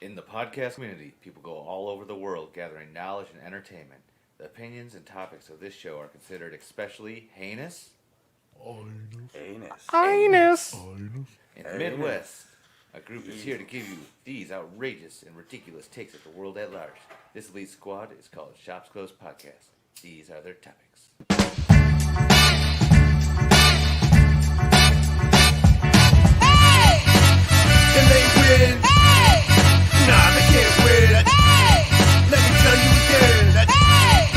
In the podcast community, people go all over the world gathering knowledge and entertainment. The opinions and topics of this show are considered especially heinous. Heinous. In the Midwest, a group is here to give you these outrageous and ridiculous takes at the world at large. This elite squad is called Shops Closed Podcast. These are their topics. And they win. Nah, they can't win. Let me tell you again.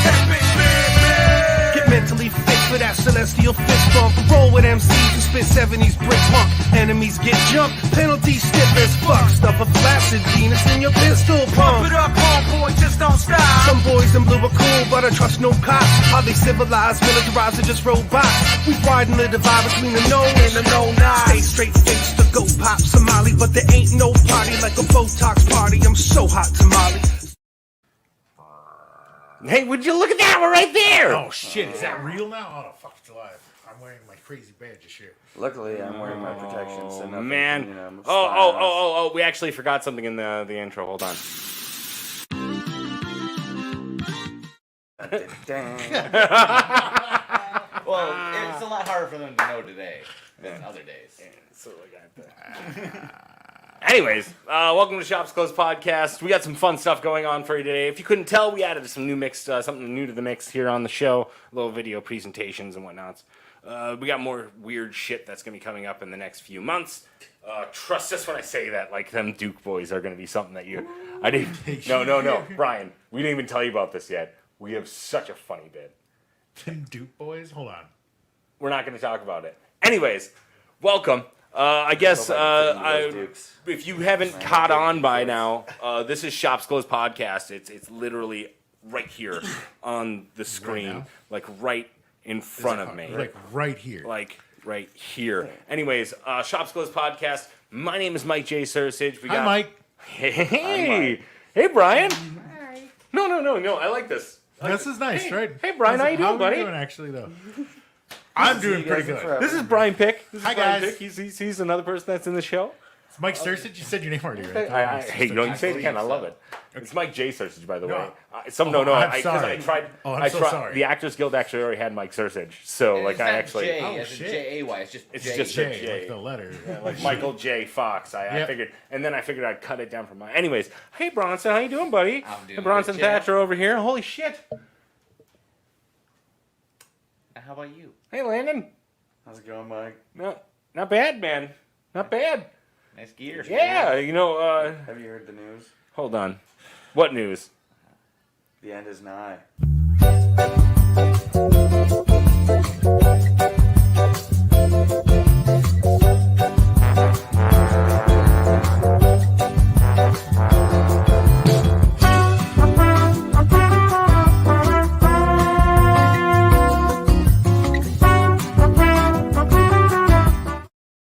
Epic man. Get mentally fit for that celestial fist bump. Roll with MCs who spit 70s brick punk. Enemies get jumped, penalties stiff as fuck. Stuff a flaccid penis in your pistol pump. Pump it up, homeboy, just don't stop. Some boys in blue are cool, but I trust no cops. Are they civilized, militarized, or just robots? We widen the divide between the no and the no-not. Stay straight face to go pop Somali, but there ain't no party like a Botox party. I'm so hot tamale. Hey, would you look at that one right there? Oh shit, is that real now? Oh fuck, it's alive. I'm wearing my crazy badge of shit. Luckily, I'm wearing my protection, so nothing, Man. you know, Oh, we actually forgot something in the intro. Hold on. Well, it's a lot harder for them to know today than other days. Anyways, welcome to Shops Closed Podcast. We got some fun stuff going on for you today. If you couldn't tell, we added some new mix, something new to the mix here on the show. Little video presentations and whatnots. We got more weird shit that's going to be coming up in the next few months. Trust us when I say that, like, them Duke boys are going to be something that you... I didn't... No, Brian, we didn't even tell you about this yet. We have such a funny bit. Them Duke boys? Hold on. We're not going to talk about it. Anyways, welcome. I guess if you haven't caught on by now, this is Shops Closed Podcast. It's literally right here on the screen, now? like right in front of me. Like right here. Like right here. Anyways, Shops Closed Podcast. My name is Mike J. Sursage. Hi, Mike. Hey, Brian. Hi. No. I like this. This is nice, right? Hey, Brian, how you doing, buddy? How are you doing, actually, though? I'm doing pretty good. This is Brian Pick. Hi, guys. He's another person that's in the show. It's Mike Sursage. You said your name already, right? Hey, you say it again. I love it. It's Mike J. Sursage, by the way. I'm Sorry. I'm so sorry. The Actors Guild actually already had Mike Sursage, so And like it's I not actually. J, Oh, as in shit. J-A-Y. It's just It's J. just a J, J. like the letter. Like Michael J. Fox. I Yep. figured, and then I figured I'd cut it down from my. Anyways, hey Bronson, how you doing, buddy? I'm doing Hey, Bronson good, Jeff. Thatcher over here. Holy shit. How about you? Hey Landon. How's it going, Mike? No, not bad, man. Not bad. Nice gear. Yeah, Have you heard the news? Hold on. What news? The end is nigh.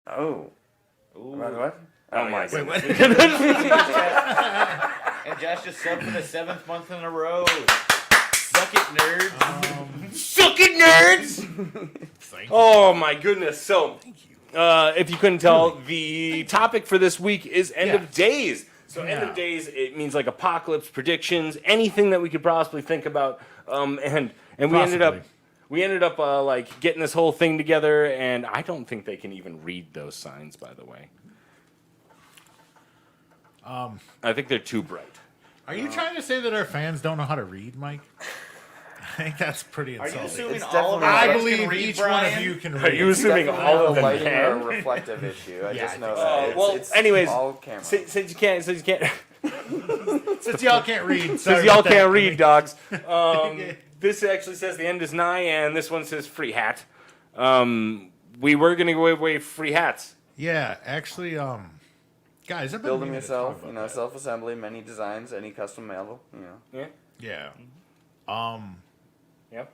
Oh. What? Oh my Wait, goodness. what? And Josh just subbed for the 7th month in a row. Suck it, nerds. Suck it, nerds! Thank you. Oh my goodness. So, if you couldn't tell, the topic for this week is end of days. So end of days, it means like apocalypse predictions, anything that we could possibly think about. And we ended up like getting this whole thing together, and I don't think they can even read those signs, by the way. I think they're too bright. Are you trying to say that our fans don't know how to read, Mike? I think that's pretty Are you insulting. assuming It's all of definitely- our I fans believe can read, each Brian? one of you can read. Are you assuming Definitely all not of them lighting or a can? reflective issue. I Yeah, just I know think that. so. Well, It's anyways, all camera. since you can't, Since y'all can't read. Since sorry y'all about can't that. read, dogs. This actually says the end is nigh, and this one says free hat. We were going to give away free hats. Yeah, actually, guys, I've been Build them meaning to talk yourself, about that. self-assembly, many designs, any custom model, Yeah. Yeah. Yep.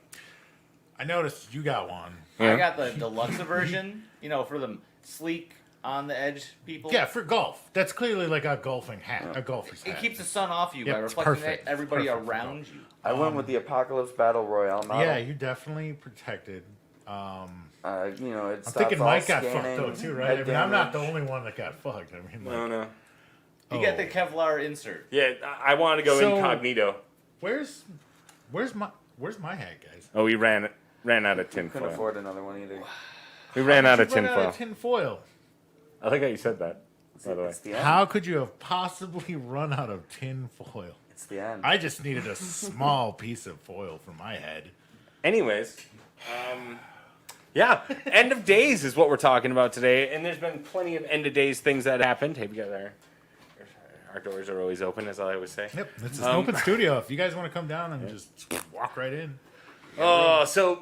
I noticed you got one. I got the deluxe version, for them sleek, on the edge people. Yeah, for golf. That's clearly like a golfing hat, a golfer's It hat. keeps the sun off you Yep, by it's reflecting perfect. everybody It's perfect for around golf. you. I went with the Apocalypse Battle Royale model. Yeah, you're definitely protected. It I'm stops thinking all Mike got scanning, fucked though too, right? head I mean, I'm not the damage. only one that got fucked. I mean, like, No. You got the Kevlar insert. Yeah, I want to go So- incognito. Where's my hat, guys? Oh, we ran out of Couldn't tinfoil. afford another one either. We ran out You of run out tinfoil. of tinfoil. I like how you said that. By the way, It's the end. How could you have possibly run out of tinfoil? It's the end. I just needed a small piece of foil for my head. anyways, yeah, end of days is what we're talking about today, and there's been plenty of end of days things that happened. Hey, we got our doors are always open, as I always say. Yep, it's an open studio. If you guys want to come down and just walk right in. Oh, so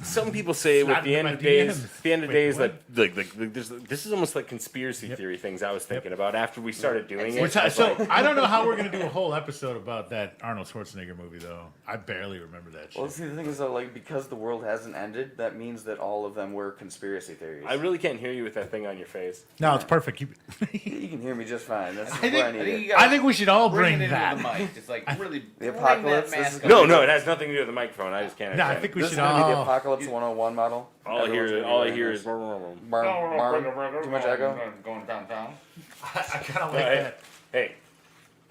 some people say with Slide the into end my of days, DMs. the end of Wait, days, what? this is almost like conspiracy theory things I was thinking about after we started doing We're it. ta- I was so like, I don't know how we're gonna do a whole episode about that Arnold Schwarzenegger movie, though. I barely remember that shit. Well, see, the thing is, though, like, because the world hasn't ended, that means that all of them were conspiracy theories. I really can't hear you with that thing on your face. No, it's perfect. Keep it. You can hear me just fine. That's think- where I I need think it. you gotta I think we should all bring bring it into that. the mic. Just like really The bring apocalypse, that this mask is up. No, it has nothing to do with the microphone. I just can't. No, I understand. think we This should is gonna be the all. Apocalypse 101 model. all I hear is. Barn, barn. Too much echo? Going downtown. I kind of like Hey, that. hey,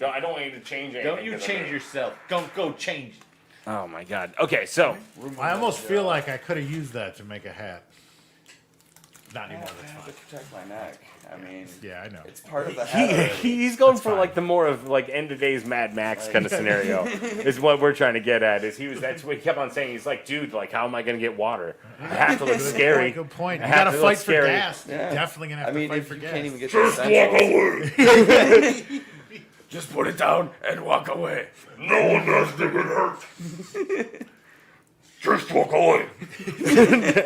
I don't want you to change anything. Don't you 'cause change yourself. Don't go change. Oh my god. Okay, so I almost feel like I could have used that to make a hat. Not anymore. That's To fine. protect my neck. I mean, Yeah, I know. it's part of the hat. already. he's going That's for fine. like the more of like end of days Mad Max kind of scenario is what we're trying to get at. That's what he kept on saying. He's like, dude, like how am I gonna get water? I have to look scary. Good point. I You have gotta to look fight for scary. gas. Yeah. Definitely gonna have I to mean, fight if for you gas. can't even get the essentials. Just put it down and walk away. No one does think it hurts. Just walk away.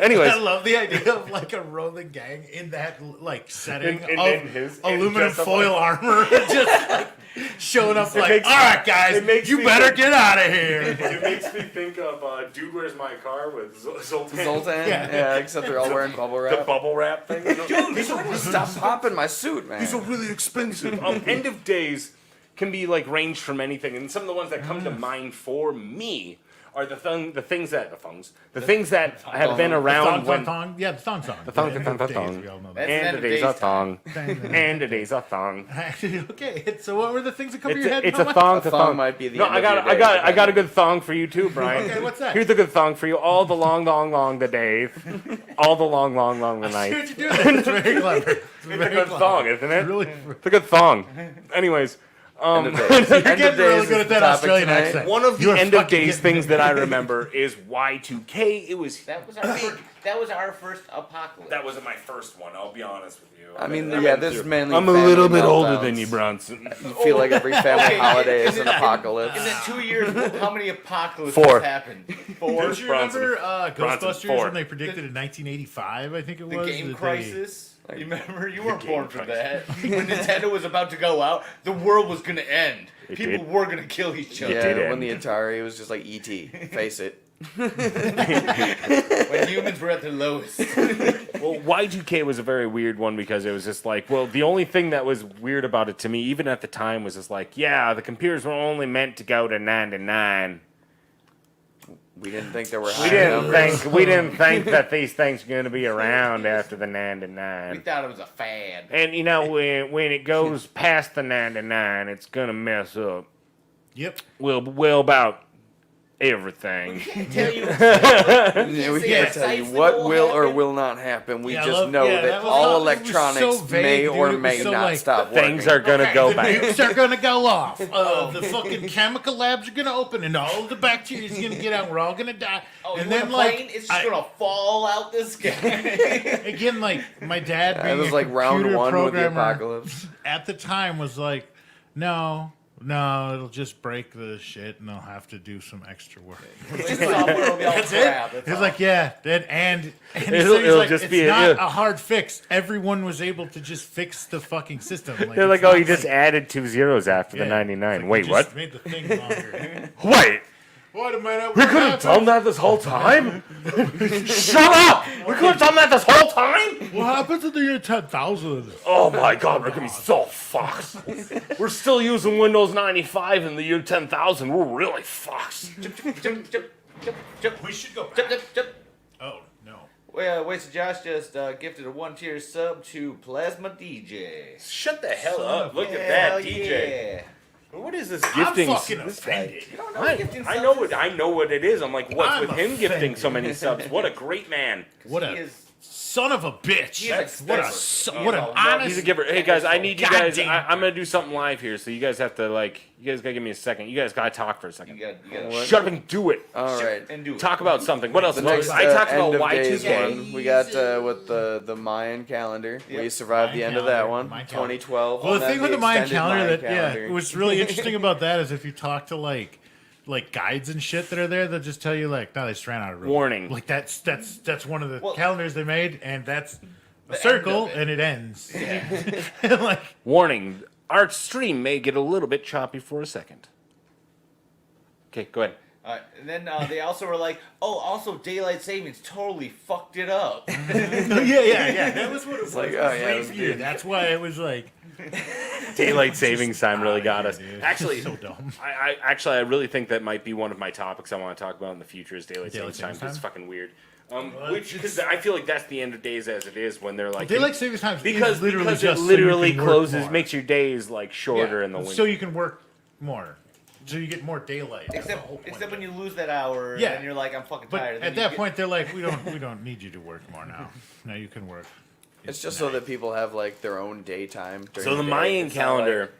Anyways, I love the idea of like a rolling gang in that like setting In of his- aluminum dressed up foil armor, just like showing up like, makes- all right, guys, it makes you me better think- get out of here. it makes me think of Dude, Where's My Car with Zoltan. Zoltan? Yeah. Yeah, except they're all wearing bubble The wrap. bubble wrap thing. Stop popping my suit, man. These are really expensive. End of days can be like ranged from anything, and some of the ones that come to mind for me are the things that have been around when. Yeah, the thong song. The thong, Yeah, the thong, the days, thong. we all know That's that. And end the of days days a thong. Thong. And the days a thong. Okay, so what were the things that come to your head? It's a Noah? thong A to thong thong. might be the No, end I of got your day, I got a good thong for you too, Brian. Okay, what's that? Here's a good thong for you. All the long the days. All the long the See night. what you're doing there. It's very clever. It's It's a very good clever. thong, isn't it? Really, It's a good thong. Anyways, End of days. you're End of getting really days good is at that the topic Australian tonight. accent. one of You the are end of fucking days getting- things that I remember is Y2K. It was That was our first apocalypse. that wasn't my first one. I'll be honest with you. I mean, I've yeah, been this through- is mainly. I'm a family little bit older meltdowns. than you, Bronson. You feel like every family Okay, holiday in is an the- apocalypse. In the 2 years, how many apocalypses 4. happened? 4. Don't you Bronson. remember Bronson, Ghostbusters 4. when they predicted in 1985? I think it The was Game that they- Crisis. You remember? You weren't Game born for Crisis. that. When Nintendo was about to go out, the world was gonna end. It People did. were gonna kill each other. Yeah, did when end. the Atari was just like E.T. Face it. When humans were at their lowest. Well, Y2K was a very weird one because it was just like, well, the only thing that was weird about it to me, even at the time, was just like, yeah, the computers were only meant to go to 99. We didn't think there were. We didn't think that these things were going to be around after the We 99. thought it was a fad. And you know, when it goes past the 99, it's gonna mess up. Yep. Well, about everything. Tell you. Yeah, we Say can't it. tell you Sites what that will or happen. will not happen. We Yeah, I just love- know yeah, that that was all all- it was electronics so vague, may dude. or It was may so, not like, stop Things working. are gonna Okay. go The back. nukes are gonna go off. The fucking chemical labs are gonna open, and all the bacteria is gonna get out. We're all gonna die. Oh, and you then want a plane? It's just I- gonna fall out the sky. again, like my dad being It was a like round computer one with the programmer apocalypse. at the time was like, no, it'll just break the shit, and they'll have to do some extra work. Software will be all That's crap. it. He's like, yeah, and It'll like, just it's be a- not yeah. a hard fix. Everyone was able to just fix the fucking system. They're like, it's oh, not you just added 2 zeros after the yeah, 99. it's like, Wait, we what? just made the thing longer. Wait, Wait a minute. we could have done that this whole time? Shut up! We could have done that this whole time? What happens in the year 10,000? Oh my god, we're gonna be so fucked. We're still using Windows 95 in the year 10,000. We're really fucked. We should go Jump, jump, jump. Oh, no. Wasted Josh just gifted a 1-tier sub to Plasma DJ. Shut the hell Son up! of Look a- at that, Hell DJ. yeah. What is this I'm gifting? fucking this guy? offended. You don't know I, gifting I subs know is? I know what it is. I'm like, what's I'm with him gifting offended. so many subs? What a great man. What He a is- son of a bitch. He is What a expensive. what an Oh, no, honest. He's a giver. Hey guys, I need you guys. Goddamn. I'm gonna do something live here, so you guys have to you guys gotta give me a second. You guys gotta talk for a You second. gotta Shut up and do it. All right. and do it. Talk about something. What else? The next I talked end about of days Y2K. one. We got with the Mayan calendar. We Yep. survived Mayan the end of that calendar, one. Mayan calendar. 2012. Well, the and thing then with the Mayan extended calendar Mayan that calendar. what's really interesting about that is if you talk to like guides and shit that are there, they'll just tell you like, no, they just ran out of room. Warning. Like that's one of the Well, calendars they made, and that's a end circle, of it. and it ends. Yeah. Like Warning: our stream may get a little bit choppy for a second. Okay, go ahead. And then they also were like, oh, also daylight savings totally fucked it up. yeah. That was what it was. like, It oh, was yeah, it was late year. That's why it was like Daylight savings time really got outta us. here, dude. Actually, so dumb. I really think that might be one of my topics I want to talk about in the future is daylight Daylight savings time. savings 'Cause it's time? fucking weird. Well, Because I feel like that's the end of days as it is when they're like Daylight savings time because is literally because just it so you literally can work closes more. makes your days like shorter in the winter. So you can work more. So you get more daylight. That's the except whole point except of when it. you lose that hour, Yeah. and you're like, I'm fucking But tired. And at then you that get- point, they're like, we don't need you to work more now. Now you can work. It's just so that people have like their own daytime. during So the day. Mayan It's not calendar. like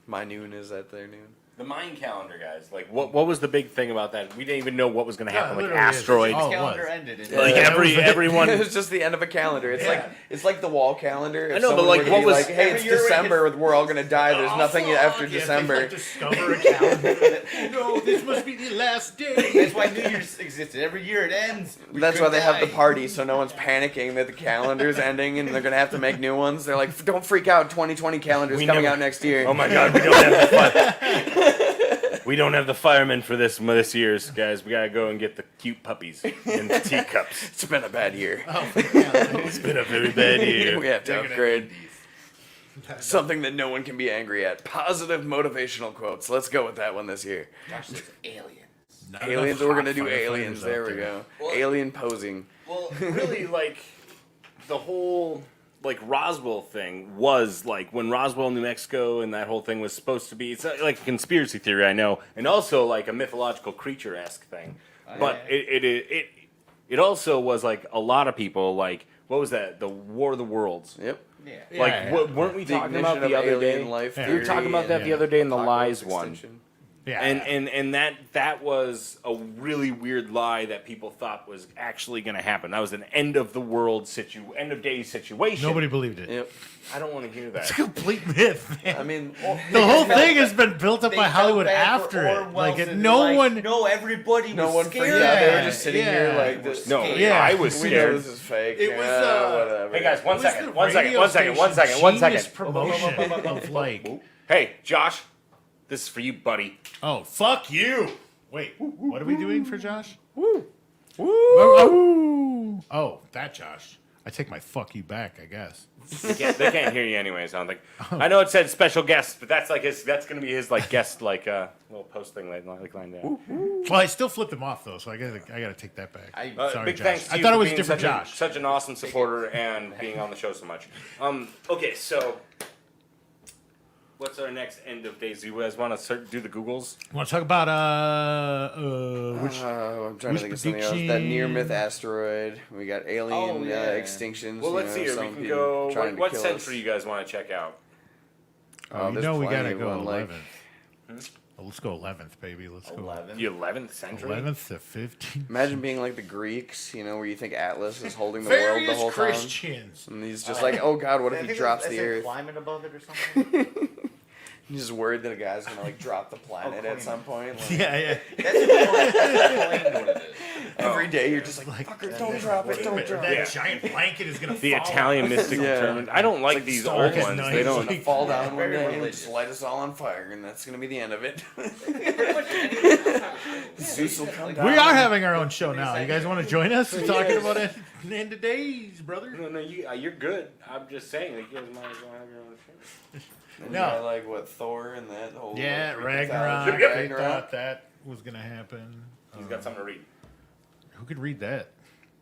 my noon is at their noon. The Mayan calendar, guys. Like, what was the big thing about that? We didn't even know what was going to Yeah, happen. Like literally is. asteroids. Oh, the it calendar was. ended. And Like Yeah, everyone. It's just the end of a calendar. It's like the wall calendar. If I know, but, someone like, were to what be was- like, hey, every it's year when December, we're all gonna die. There's nothing after December. Discover a calendar. No, this must be the last day. That's why New Year's existed. Every year it ends. We That's could why they have the die. party, so no one's panicking that the calendar's ending and they're gonna have to make new ones. They're like, don't freak out, 2020 calendar's We coming never- out next year. Oh my God, we don't have the we don't have the firemen for this year's guys. We gotta go and get the cute puppies in the teacups. It's been a bad year. It's been a very bad year. We have to upgrade. Something that no one can be angry at. Positive motivational quotes. Let's go with that one this year. Gosh, there's aliens. Not Aliens, enough we're hot gonna do firefighters aliens. out There we go. Alien posing. Well, really, like the whole like Roswell thing was like when Roswell, New Mexico, and that whole thing was supposed to be. It's not like a conspiracy theory, I know, and also like a mythological creature-esque thing. But it also was like a lot of people like what was that? The War of the Worlds. Yep. Yeah. Like, Yeah. weren't we The talking ignition about the of other alien day? life Yeah. We were talking about that the other day in the Apocalypse lies one. extinction. Yeah. And that was a really weird lie that people thought was actually going to happen. That was an end of the world end of days situation. Nobody believed it. Yep. I don't want to hear that. Complete myth, man. I mean, The whole thing has been built up They by felt Hollywood bad for after it. Orwell, Like, and no like, one. No, everybody no was one freaked scared. out. They were Yeah, just sitting yeah. here like this. No, Yeah. I was We know scared. this is fake. It was, whatever. Hey guys, one It was second, the one second, radio one second, one station second, one genius second. promotion of like, Hey, Josh, this is for you, buddy. oh fuck you! Wait, what are we doing for Josh? Woo! Oh, that Josh. I take my fuck you back, I guess. They can't hear you anyways. I don't think. I know it said special guest, but that's like his. That's gonna be his like guest like little post thing like line down. Well, I still flipped him off though, so I gotta take that back. Sorry, Big Josh. thanks to I you thought it for was being different such Josh. such an awesome supporter and being on the show so much. Okay, so what's our next end of days? Do you guys want to do the Googles? Want to talk about which? I'm trying to think of Which something else. That prediction? near myth asteroid. We got alien Oh, yeah. extinctions. Well, you let's know, see here. some We can people go. trying to What kill century us. you guys want to check out? You there's know we plenty gotta of go one, like- 11th. Well, let's go 11th, baby. Let's go 11. The 11th century. 11th to 15th. Imagine being like the Greeks, you know, where you think Atlas is holding the world the Various whole time. Christians. And he's just like, oh god, what if he drops the earth? Climate above it or something. He's just worried that a guy's gonna like drop the planet at climate. some point. Like, Yeah. That's explain what it is. every day you're just like, Like, fucker, don't drop it, don't drop that it. Yeah. giant blanket is gonna The fall. Italian mystic Yeah. determined. I don't like Like these so old dark ones. at They night. don't. Like- Fall down one Very day and religious. just light us all on fire, and that's gonna be the end of it. Zeus will come down. We are having our own show now. You guys want to join us? We're talking about it end of days, brother. No, you're good. I'm just saying that you guys might as well have your own show. And No. you got, like what Thor and that whole Yeah, like, Ragnarok. 50,000 They thought that was gonna happen. He's got something to read. Who could read that?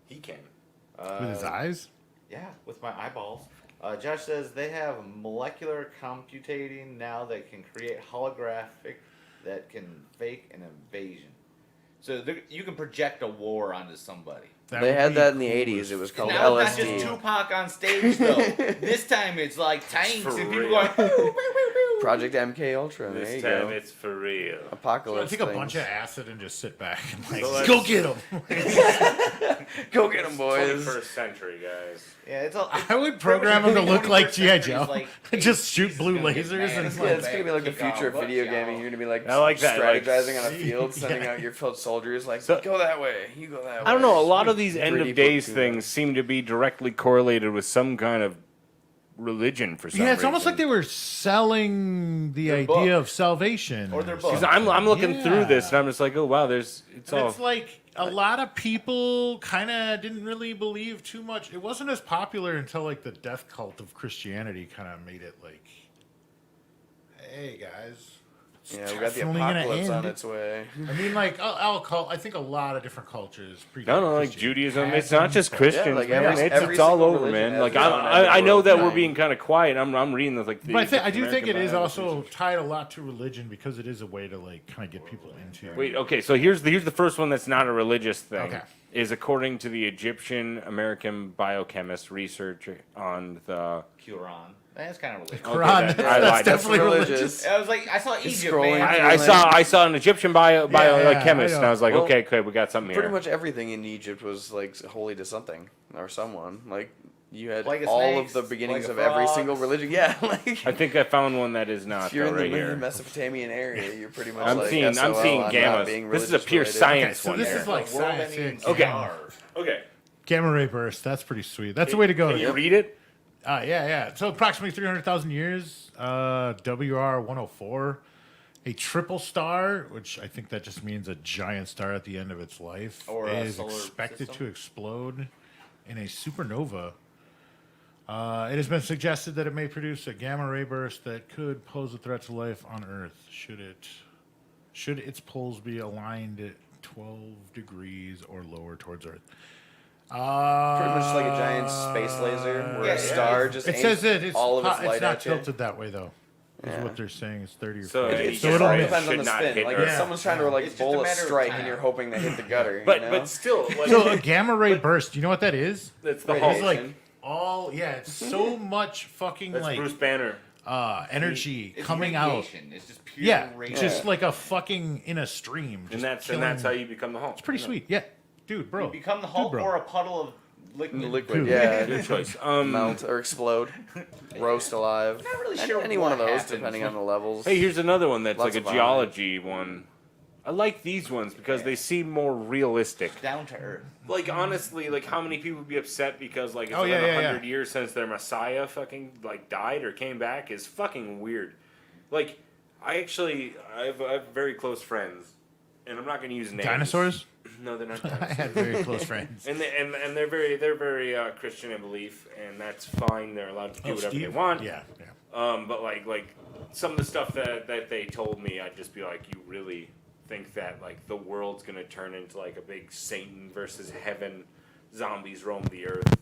He can. With his eyes? Yeah, with my eyeballs. Josh says they have molecular computating now that can create holographic that can fake an invasion. So you can project a war onto somebody. That They would had be that in the cool 80s. as It was called Now it's not LSD. just Tupac on stage though. This time it's like tanks for and people real. going. "Woo, woo, woo, woo." Project MK Ultra. There This you time go. it's for real. Apocalypse. Take a things. bunch of acid and just sit back and like, So let's- go get him. Go get them, boys. 21st century, guys. Yeah, it's all. I would program him to look like G.I. Joe. Like, Just shoot this blue is gonna get lasers mad and as Yeah, well. it's gonna be like the Kick off future of butt, video y'all. gaming. You're gonna be like I like that, like, strategizing on a field, sending yeah. out your field soldiers. Like, So- go that way. You go that way. I don't know. A lot of these end 3D of days book, things seem to be directly correlated with some kind of religion for some Yeah, it's almost like reason. they were selling the Their idea book. of salvation. Or their or book. Because I'm looking through this Yeah. and I'm just like, oh wow, it's And all. it's like a lot of people kind of didn't really believe too much. It wasn't as popular until like the death cult of Christianity kind of made it like, hey guys. it's Yeah, we got the definitely gonna apocalypse on end. its way. I mean, like, I think a lot of different cultures. No, like Judaism. It's not just Christians, like man. every- it's every all single over, religion man. has Like its own end I of know world that we're time. being kind of quiet. I'm reading the like. The But I do think American it is Bible also versus- tied a lot to religion because it is a way to like kind of get people into. Wait, okay. So here's the first one that's not a religious thing. Okay. Is according to the Egyptian American biochemist research on the. Quran. That's kind of religious. Quran, Okay, I lied. that's definitely religious. religious. I was like, I saw Egypt, scrolling man. through I saw an Egyptian biochemist, I and I was like, Well, okay, we got something Pretty here. much everything in Egypt was like holy to something or someone. Like you had Plague of all snakes, of the beginnings plague of of every frogs. single religion. Yeah, like I think I found one that is not if you're in right the here. Mesopotamian area, you're pretty much I'm like seeing SOL gammas. on not being This is a religious pure related. science Okay, so one this here. is like World science. ending Okay. star. Okay. Gamma ray burst. That's pretty sweet. That's the way to go. Can you read it? Yeah. So approximately 300,000 years. WR 104, a triple star, which I think that just means a giant star at the end of its life, Or a is solar expected system. to explode in a supernova. It has been suggested that it may produce a gamma ray burst that could pose a threat to life on Earth should its poles be aligned at 12 degrees or lower towards Earth. Pretty much like a giant space laser where Yeah, a star yeah. just It aims says that it's, all of its it's light not at you. tilted that way though. Is Yeah. what they're saying. It's 30 or So 40. it's It just all like- depends on should the not spin. hit Like Earth. if someone's trying to like It's just a bowl a matter of strike time. and you're hoping they hit the gutter. But you know? but still, like, So a gamma ray burst, you know what that is? it's the Right, Hulk. It's like it's so much fucking That's like Bruce Banner. energy It's coming out. radiation. It's just pure Yeah, radiation. just like a fucking in a stream. And just that's how killing- you become the Hulk. It's pretty sweet. Yeah, dude, bro. You become the Dude, Hulk bro. or a puddle of liquid. liquid, Dude. yeah, Good choice. melt or explode, roast alive. Not really Any- sure any one of what those, happens. depending on the levels. Hey, here's another one that's Lots like a of geology one. I like these ones because they seem more realistic. Down to earth. Like honestly, like how many people would be upset because like it's Oh, been yeah, yeah, 100 yeah. years since their Messiah fucking like died or came back is fucking weird. Like I have very close friends, and I'm not gonna use names. Dinosaurs? No, they're not I dinosaurs. had very close friends. And they're very Christian in belief, and that's fine. They're allowed to do whatever they Steve? want. Yeah. But like some of the stuff that they told me, I'd just be like, you really think that like the world's gonna turn into like a big Satan versus heaven, zombies roam the earth?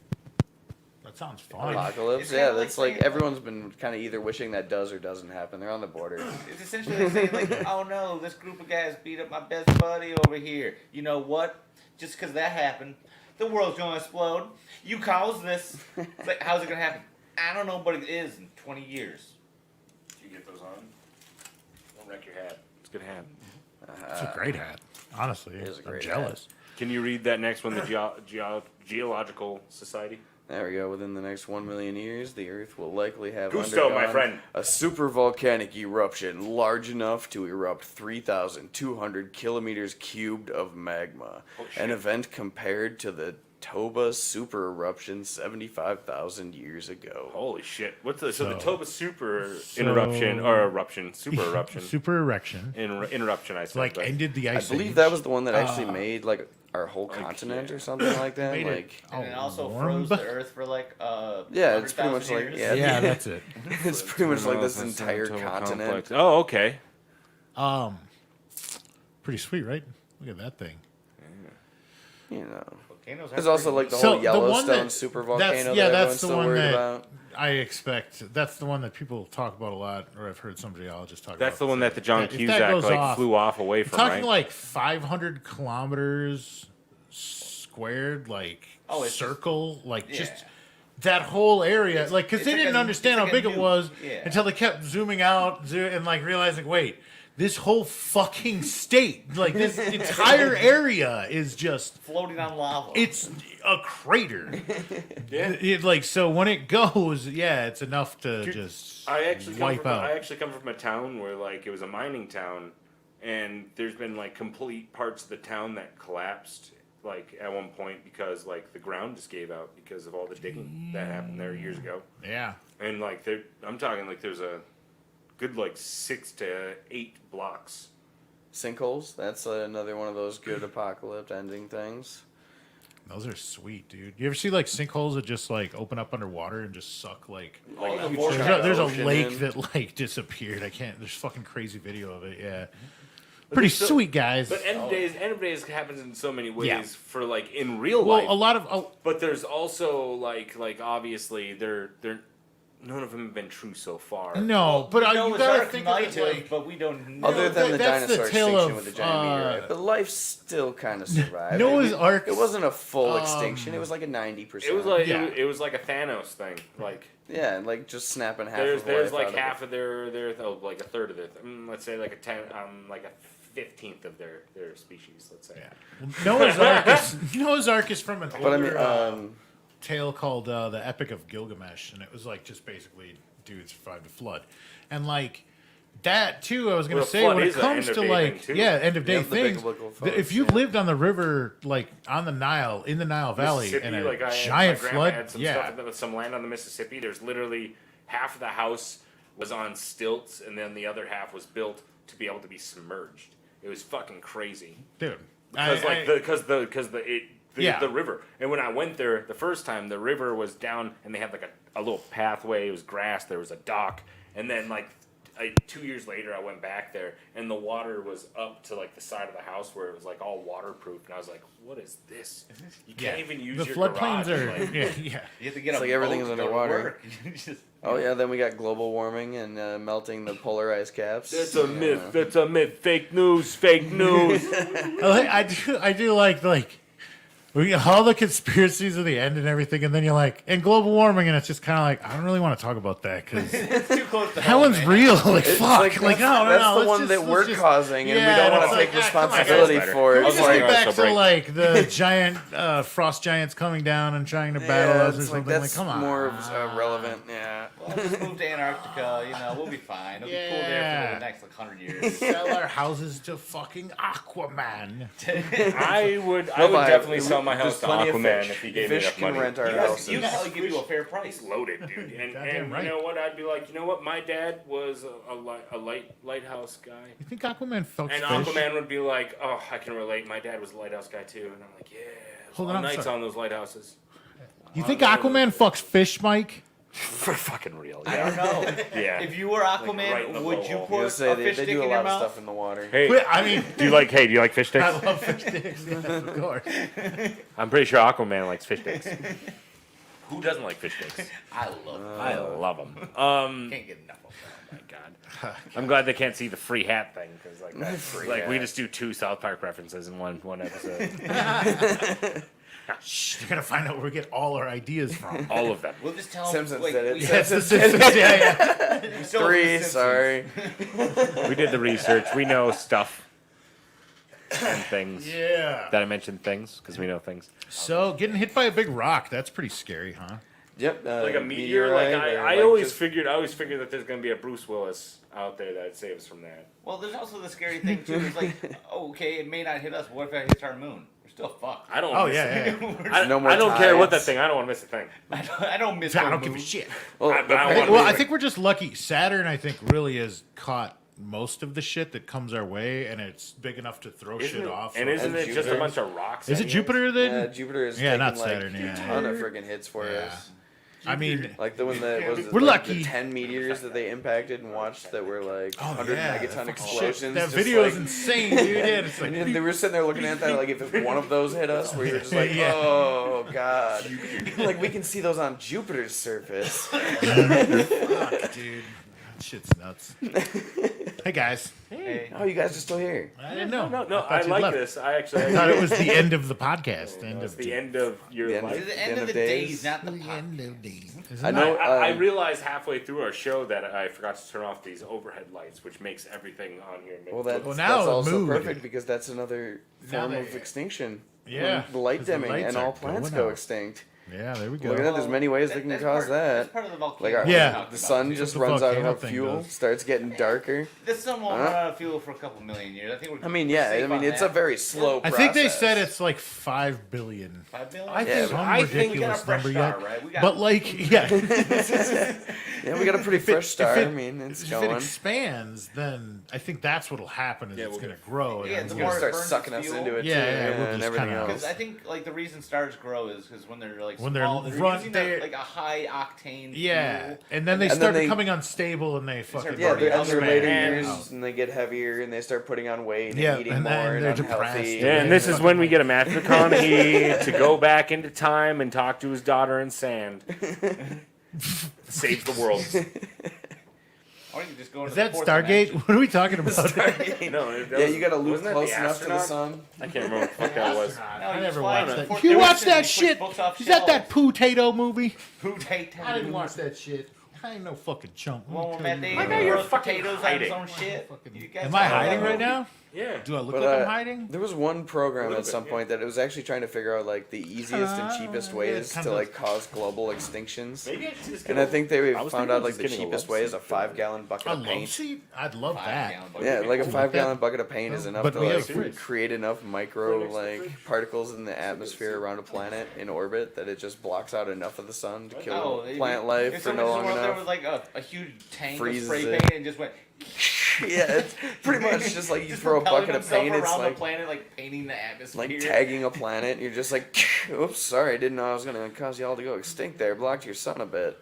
That sounds fun. Apocalypse, It's yeah, kinda like that's like saying- everyone's been kind of either wishing that does or doesn't happen. They're on the border. It's essentially like saying, like, oh no, this group of guys beat up my best buddy over here. You know what? Just because that happened, the world's going to explode. You caused this. It's like, how's it going to happen? I don't know, but it is in 20 years. Do you get those on? Don't wreck your hat. It's a good hat. It's a great hat. Honestly, is a I'm great jealous. Can you read that next one? The Geological Society. There we go. Within the next 1 million years, the Earth will likely have Gusto, my undergone friend. a supervolcanic eruption large enough to erupt 3,200 kilometers cubed of magma. Oh, shit. An event compared to the Toba super eruption 75,000 years ago. Holy shit! What's the the So- Toba super so- eruption or eruption? Super eruption. Super erection. Interruption. I said. Like but- ended the I ice believe age. that was the one that actually made like our whole Like, continent yeah. or something like that. Made it- Like, And it also warm. froze the earth for like Yeah, it's pretty 100,000 much like- years. yeah. Yeah, that's it. it's pretty much like this Toba entire continent. complex. Oh, okay. Pretty sweet, right? Look at that thing. You know. Volcanoes are There's also pretty like the neat. whole So, the one Yellowstone that- super that's- volcano yeah, that that's everyone's the still one worried that- about. I expect that's the one that people talk about a lot, or I've heard some geologists talk about. That's the one that the John If that Cusack goes like off- flew off away from, talking right? like 500 kilometers squared, like Oh, it's circle, like just yeah. that whole area, like because it's they like didn't a- understand it's how like big a it nuke. was Yeah. until they kept zooming out and like realizing, wait, this whole fucking state, like this entire area is just. floating on lava. It's a crater. Yeah. Like so, when it goes, yeah, it's enough to just I actually wipe out. I actually come from a town where like it was a mining town, and there's been like complete parts of the town that collapsed like at one point because like the ground just gave out because of all the digging that happened there years ago. Yeah, And like I'm talking like there's a good like 6 to 8 blocks. Sinkholes. That's another one of those good apocalypse ending things. those are sweet, dude. You ever see like sinkholes that just like open up underwater and just suck like? Like the huge vortex. chunks. There's a ocean lake in. that like disappeared. I can't. There's fucking crazy video of it. Yeah, But pretty there's still- sweet, guys. But end of days happens in so many ways Yeah. for like in real Well, life. a lot of But there's also like obviously they're none of them have been true so far. no, but No, you it's gotta Ark think of might it have, like. but we don't know. Other than the that's the dinosaur tale extinction of, with the giant meteorite, but life still kind of survived. Noah's it, Ark- It wasn't a full extinction. It was like a 90%. It was like Yeah. it was like a Thanos thing. Like yeah, like just snapping half there's of there's life like out half of of their like a third of it. Let's say like like a 15th of their species. Let's say. Yeah. Noah's Ark is from an it. But I older mean, tale called the Epic of Gilgamesh, and it was like just basically dudes survived a flood, and like that too. I was gonna Well, say flood when it is a comes end to of day like thing, too. end of day Yeah, the big things. local floods, If you yeah. lived on the river, like on the Nile, in the Nile Valley, Mississippi, and a like giant my grandma flood, had some yeah, stuff with some land on the Mississippi. There's literally half of the house was on stilts, and then the other half was built to be able to be submerged. It was fucking crazy. dude. Because Yeah. the river. And when I went there the first time, the river was down, and they had like a little pathway. It was grass. There was a dock, and then like 2 years later, I went back there, and the water was up to like the side of the house where it was like all waterproof, and I was like, "What is this? You can't even use the your floodplains garage." are Like, yeah. You have to get It's a like everything boat is to go to underwater. work. You just- oh yeah, then we got global warming and melting the polar ice caps. That's a Yeah. myth. That's a myth. Fake news. Fake news. I do like we get all the conspiracies of the end and everything, and then you're like, and global warming, and it's just kind of like, I don't really want to talk about that because It's too close to that home, one's man. real. Like, It's fuck. like, Like, no, that's no. the one that we're causing, and we Yeah, don't want it's to like, take come on, guys. responsibility Better. for it. Let's It's just like- get back so to break. like the giant frost giants coming down and trying to battle us or it's something. like Like, that's come on. more relevant. Yeah. Well, just move to Antarctica. You know, we'll be fine. It'll be cool there Yeah. for the next like 100 years. Sell our houses to fucking Aquaman. I would We'll buy it. definitely sell my house There's to plenty of Aquaman fish. if he gave me Fish enough can money. rent our You houses. guys will give you a fair price. It's loaded, dude. And Goddamn right. you know what? I'd be like, you know what? My dad was a lighthouse guy. You think Aquaman fucks And fish? Aquaman would be like, oh, I can relate. My dad was a lighthouse guy too. And I'm like, yeah. Hold All on, I'm nights sorry. on those lighthouses. You think Aquaman fucks fish, Mike? For fucking real. I Yeah. don't know. Yeah. If you were Aquaman, right in the would bowl. you I was put I a was say they fish stick do a in your lot of mouth? stuff in the water. Hey, I mean, do you like fish sticks? I love fish sticks. Yeah, of course. I'm pretty sure Aquaman likes fish sticks. Who doesn't like fish sticks? I love it. I love them. Can't get enough of it. Oh my god! I'm glad they can't see the free hat thing because like that's like we hat. just do 2 South Park references in one episode. Shh, you're gonna find out where we get all our ideas from. All of them. We'll just tell Simpsons them. did it. Yeah, it's the Simpsons. Yeah. We still love The 3, Simpsons. sorry. We did the research. We know stuff and things. Yeah. That I mentioned things because we know things. So getting hit by a big rock, that's pretty scary, huh? Yep. Like a meteor. Like meteorite, or I always just- figured that there's gonna be a Bruce Willis out there that saves us from that. Well, there's also the scary thing too. It's like, oh, okay, it may not hit us. What if it hits our moon? We're still fucked. I don't. Oh miss yeah, it. yeah. I, No more I don't care what that tides. thing. I don't want to miss a thing. I don't miss. I the don't give a moon. shit. Well, I- but I I think, wanna well, be I there. think we're just lucky. Saturn, I think, really has caught most of the shit that comes our way, and it's big enough to throw Isn't shit it, off. and so- isn't it just a Jupiter. bunch of rocks? Is it anyways? Jupiter then? yeah, Jupiter is Yeah, taking not like Saturn, a yeah. ton of freaking hits for Yeah. us. I mean, Like the one that was We're like lucky. the 10 meteors that they impacted and watched that were like 100 yeah, megaton fucking explosions. shit. That just video like, is insane, dude. Yeah, it's like, and they were sitting there looking at that like if one of those hit us, where you're just like, Yeah. oh god, like we can see those on Jupiter's surface. fuck, dude. That shit's nuts. Hey guys, Hey. Oh, you guys are still here. I didn't know. No, thought I you'd like left. this. I actually I thought it was the end of the podcast. The end it's of the end of your The end life. It's the end of the days, not the podcast. end of days. I know. I realized halfway through our show that I forgot to turn off these overhead lights, which makes everything on here. Well, that's, Well, now that's it also moved. perfect because that's another Now form they- of extinction. Yeah, When the light 'cause the dimming lights and are all plants going go out. extinct. Yeah, there we Look at go. that. There's many ways they can cause That's that. part of the volcano. Like our, Yeah. the sun just the runs out volcano of thing fuel, does. starts getting darker. The sun won't Huh? run out of fuel for a couple million years. I think we're. I mean, we're yeah, safe I mean on it's that. a very slow I process. think they said it's like 5 billion. 5 billion. I Yeah, think, Some I think we got a ridiculous fresh number star, yet. right? We got. But like, yeah, Yeah, we got a pretty fresh star. it- I mean, it's if it going. expands, then I think that's what'll happen. Is Yeah, it's we'll going to get- grow. Yeah, and the It's more gonna it start burns sucking its us fuel. into it Yeah, too, yeah, we'll and just everything kinda- else. Because I think like the reason stars grow is because when they're like When they're small, run- using they're- like a high octane. yeah, fuel. and then they And then start they- becoming unstable and they fucking Yeah, they're burning in their out. later And- years and they get heavier and they start putting on weight and Yeah, eating and more then and they're unhealthy. depressed. Yeah, and this is when we get a Matthew McConaughey to go back into time and talk to his daughter in sand. Saves the world. Or you can just go into Is the that fourth Stargate? dimension. What are we talking about? No, Yeah, you gotta loop wasn't that close the enough to the astronaut? sun. I can't remember what the fuck that was. No, I you never just fly watched in the that. fourth You watched dimension that and switch shit? books off Is that that shelves. potato movie? Who take I didn't watch that shit. I ain't no fucking chump. Let me Well, tell Matt you Damon right God, you're roast fucking potatoes hiding. on his own shit. You guys Am I know that hiding right movie? now? Yeah. Do I look But, like I'm hiding? There was one program little at some bit, point that it was actually trying to figure out like the easiest and cheapest yeah, ways kind to of. like cause global extinctions. Maybe I should just And I think they I was found thinking out of like just the getting a cheapest love way is a seat. 5-gallon bucket A of love paint. seat? I'd love that. 5-gallon bucket. Yeah, like a Like 5-gallon that. bucket of paint is enough But to we have like fridge. create enough micro Right next to the like fridge. particles in the atmosphere around a planet in orbit that it just blocks out enough of the sun to kill Oh, plant life if for someone no just long went up there enough. with like a huge tank Freezes of spray it. paint and just went. Yeah, it's pretty much just like you Just throw a propelling bucket of himself paint. It's around like the planet, like painting the atmosphere. like tagging a planet. And you're just like, oops, sorry, I didn't know I was gonna cause y'all to go extinct there. Blocked your sun a bit.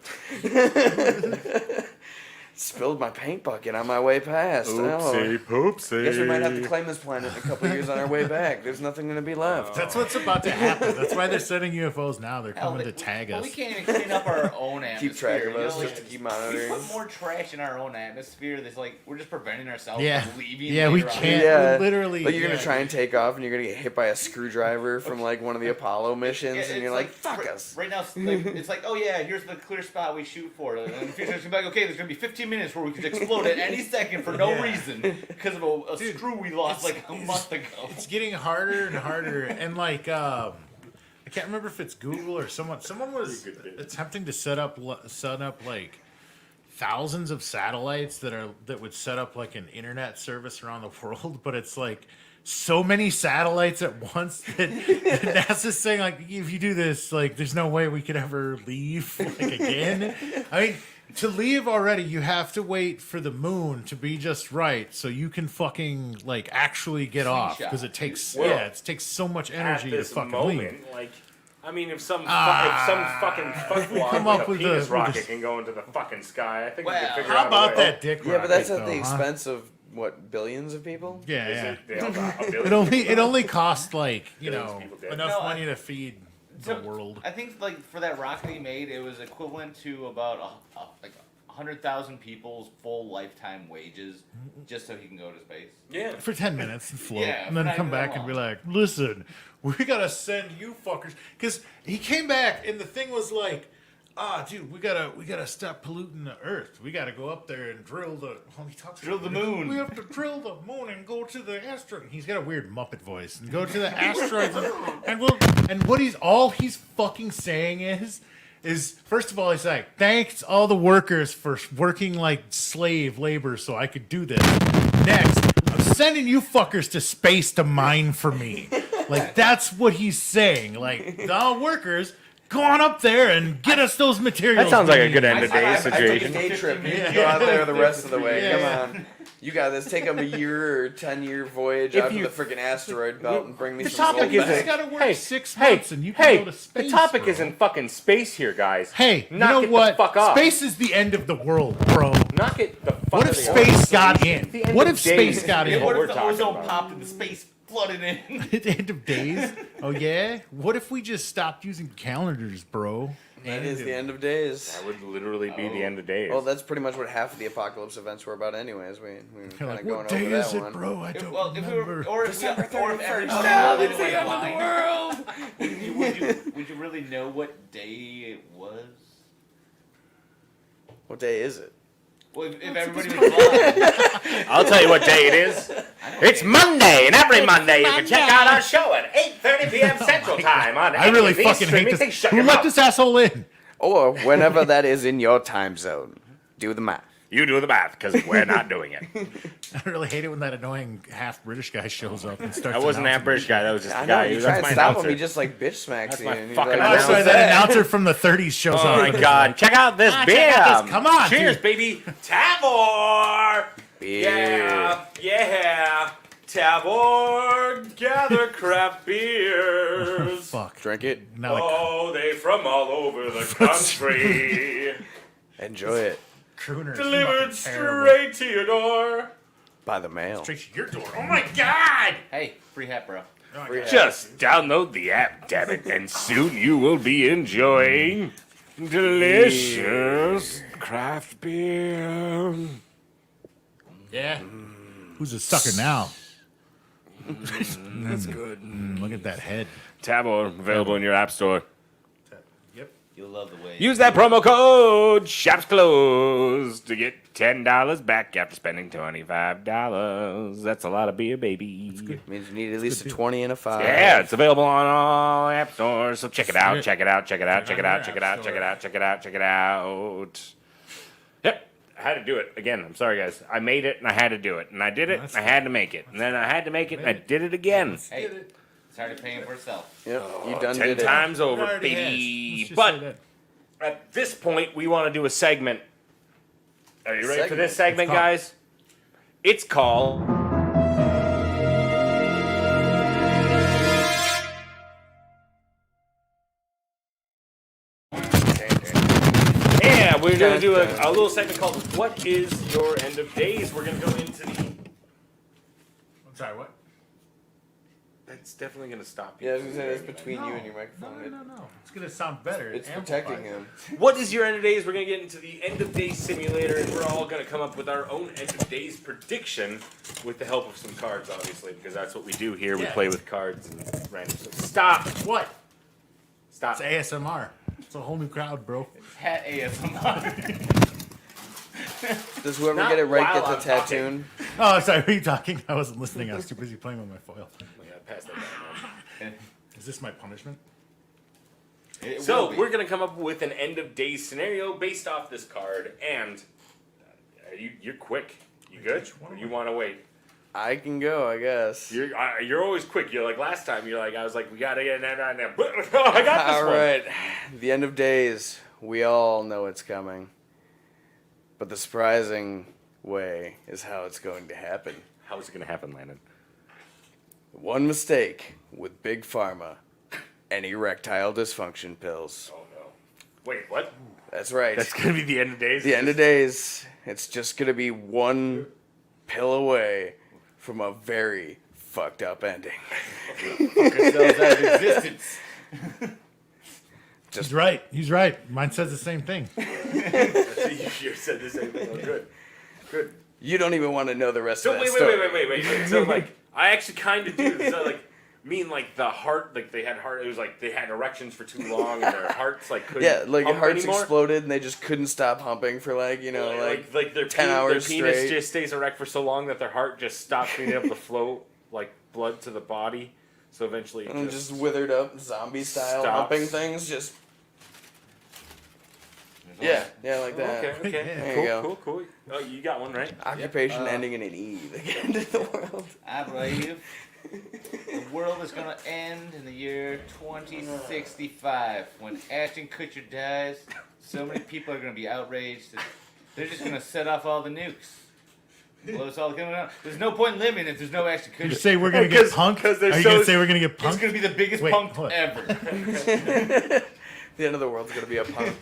Spilled my paint bucket on my way past. Oh. poopsie. Guess we might have to claim this planet in a couple years on our way back. There's nothing gonna be left. That's what's about to happen. That's why they're sending UFOs now. They're Hell, coming to tag well, us. we can't even clean up our own atmosphere. Keep track of you know, us like, just to keep we monitoring. put more trash in our own atmosphere. That's like we're just preventing ourselves Yeah. from leaving. Yeah, we later on. can't. Yeah, literally. Like you're yeah. gonna try and take off, and you're gonna get hit by a screwdriver from like one of the Apollo missions, Yeah, and it's you're like, "Fuck right, us." Right now, it's like, oh yeah, here's the clear spot we shoot for. And in the future, it's gonna be like, okay, there's gonna be 15 minutes where we could explode at any second for no Yeah. reason because of a screw we lost like a month ago. It's getting harder and harder, and like I can't remember if it's Google or someone. Someone was attempting to set up like thousands of satellites that would set up like an internet service around the world, but it's like so many satellites at once that NASA's saying like, if you do this, like, there's no way we could ever leave like again. I mean, to leave already, you have to wait for the moon to be just right so you can fucking like actually get off because it takes Well, it takes so much At energy to this fucking moment, leave. like, I mean, if some Ah. fucking fuckwad Come with up a with penis the- rocket can go into the fucking sky, I think we Well, can figure How out a about way. that dick? Yeah, but that's rocket, at the though, huh? expense of what, billions of people? Yeah, Is yeah. it- yeah, a billion It only costs like Billions of people dead. enough No, money to feed the So, world. I think like for that rocket he made, it was equivalent to about like 100,000 people's full lifetime wages just so he can go to space. Yeah. For 10 minutes and float, Yeah, and then not come even that back and be long. like, listen, we gotta send you fuckers. Because he came back and the thing was like, dude, we gotta stop polluting the earth. We gotta go up there and drill the. Well, he talks Drill the moon. We have to drill the moon and go to the asteroid. He's got a weird Muppet voice and go to the asteroids and we'll. And what he's fucking saying is first of all he's like, thanks all the workers for working like slave labor so I could do this. Next, I'm sending you fuckers to space to mine for me. Like that's what he's saying. Like the workers. Go on up there and get us those materials. That sounds like we a good need. end of day I took a situation. day trip. You Yeah. can go out there the rest of the way. Yeah. Come on. You got this. Take them a year or 10-year voyage If out to you- the freaking asteroid belt and bring me The some topic gold is You back. just gotta work Hey, 6 hey, months and you can go to space. the topic bro. isn't fucking space here, guys. Hey, you Knock know it the what? fuck off. Space is the end of the world, bro. Knock it the fuck What out if of the space world. got The in? end What of if space days got is in? what What we're if the talking ozone about. popped and the space flooded in? At the end of days? Oh yeah? What if we just stopped using calendars, bro? That is the end of days. That would literally be the end of days. Well, that's pretty much what half of the apocalypse events were about, anyways. We were You're kind like, of going what day over is that it, one. bro? I don't Well, if we remember. were, or if everybody Now was it's the end of the world. would you really know what day it was? What day is it? Well, if everybody was blind. I'll tell you what day it is. It's Monday, and every Monday you can check out our show at 8:30 p.m. Central Time on I really any of these fucking hate streaming this. things. Shut Who your let mouth. this asshole in? Or whenever that is in your time zone. Do the math. You do the math, because we're not doing it. I really hate it when that annoying half British guy shows up and starts. I wasn't that announcing British guy. That was just I the know, guy. you That's try and my stop announcer. him, he just like bitch smacks That's you. my and he's fucking like, Oh, announcer. sorry, that announcer from the 30s shows Oh up. my god, check out this beer. check out this. Come on, Cheers, dude. baby. Tavor. Beer. Yeah. Tavor, gather craft beers. Fuck. Drink it. Now, like, Oh, they from all over the country. Enjoy it. crooner is Delivered fucking terrible. straight to your door. By the mail. Straight to your door. Oh my god! Hey, free hat, bro. Just download the app, damn it, and soon you will be enjoying delicious craft beer. Yeah. Who's a sucker now? That's good. Look at that head. Tavor, available in your app store. Yep. You'll love the way. Use that promo code Shops Closed to get $10 back after spending $25. That's a lot of beer, baby. Means you need at least a 20 and a 5. Yeah, it's available on all app stores, so check it out, Shit. check it out, check it out, check it on out, your check it app out, check it store. out, check it out, check it out. Yep, I had to do it again. I'm sorry, guys. I made it and I had to do it, and I did it. That's I had to make it, and then I had to make it, and I did it again. Hey, it's already paying for itself. Yep, you done 10 did it. times over, Already has. baby. Let's just say But that. at this point, we want to do a segment. Are you ready for this segment, It's called- guys? It's called. Yeah, we're gonna do a little segment called "What is your end of days?" We're gonna go into the. I'm sorry, what? That's definitely gonna stop you. Yeah, I was gonna say that's from between No. you and your microphone. No. It's gonna sound better. It's amplified. protecting him. What is your end of days? We're gonna get into the end of days simulator, and we're all gonna come up with our own end of days prediction with the help of some cards, obviously, because that's what we do here. We Yeah. play with cards and random stuff. Stop! What? Stop! It's ASMR. It's a whole new crowd, bro. Hat ASMR. Does whoever Not get it right while get the I'm talking. tattoo? Oh, sorry. Were you talking? I wasn't listening. I was too busy playing with my foil. Oh my God, pass that down, man. Is this my punishment? It So will be. we're gonna come up with an end of days scenario based off this card, and you're quick. You good? Which one Or am you I? want to wait? I can go, I guess. You're always quick. You're like last time. You're like I was like we gotta get that right now. I got this All one. right. The end of days. We all know it's coming. But the surprising way is how it's going to happen. How is it gonna happen, Landon? One mistake with Big Pharma and erectile dysfunction pills. Oh no! Wait, what? That's right. That's gonna be the end of days. The end of days. It's just going to be one pill away from a very fucked up ending. Ourselves out of existence. He's right. He's right. Mine says the same thing. You said the same thing. Oh, good. Good. You don't even want to know the rest So of that wait. story. So like, I actually kind of do. So like, mean like the heart, like they had heart. It was like they had erections for too long, and their hearts like couldn't. Yeah, like your pump heart's anymore. exploded and they just couldn't stop humping for like, you know, like their 10 their hours penis straight. just stays erect for so long that their heart just stops being able to flow like blood to the body. So eventually, it and just withered up zombie style stops. humping things. Just yeah, like that. Okay, okay, There you go. cool. Oh, you got one right. Occupation ending in an E. The end of the world. I believe the world is gonna end in the year 2065 when Ashton Kutcher dies. So many people are gonna be outraged that they're just gonna set off all the nukes. Blow us all coming out. There's no point in living if there's no action. You say we're gonna get punked? Because they're Are you so- gonna say we're gonna get It's punked? gonna be the biggest Wait, punk hold on. ever. The end of the world's gonna be a punk.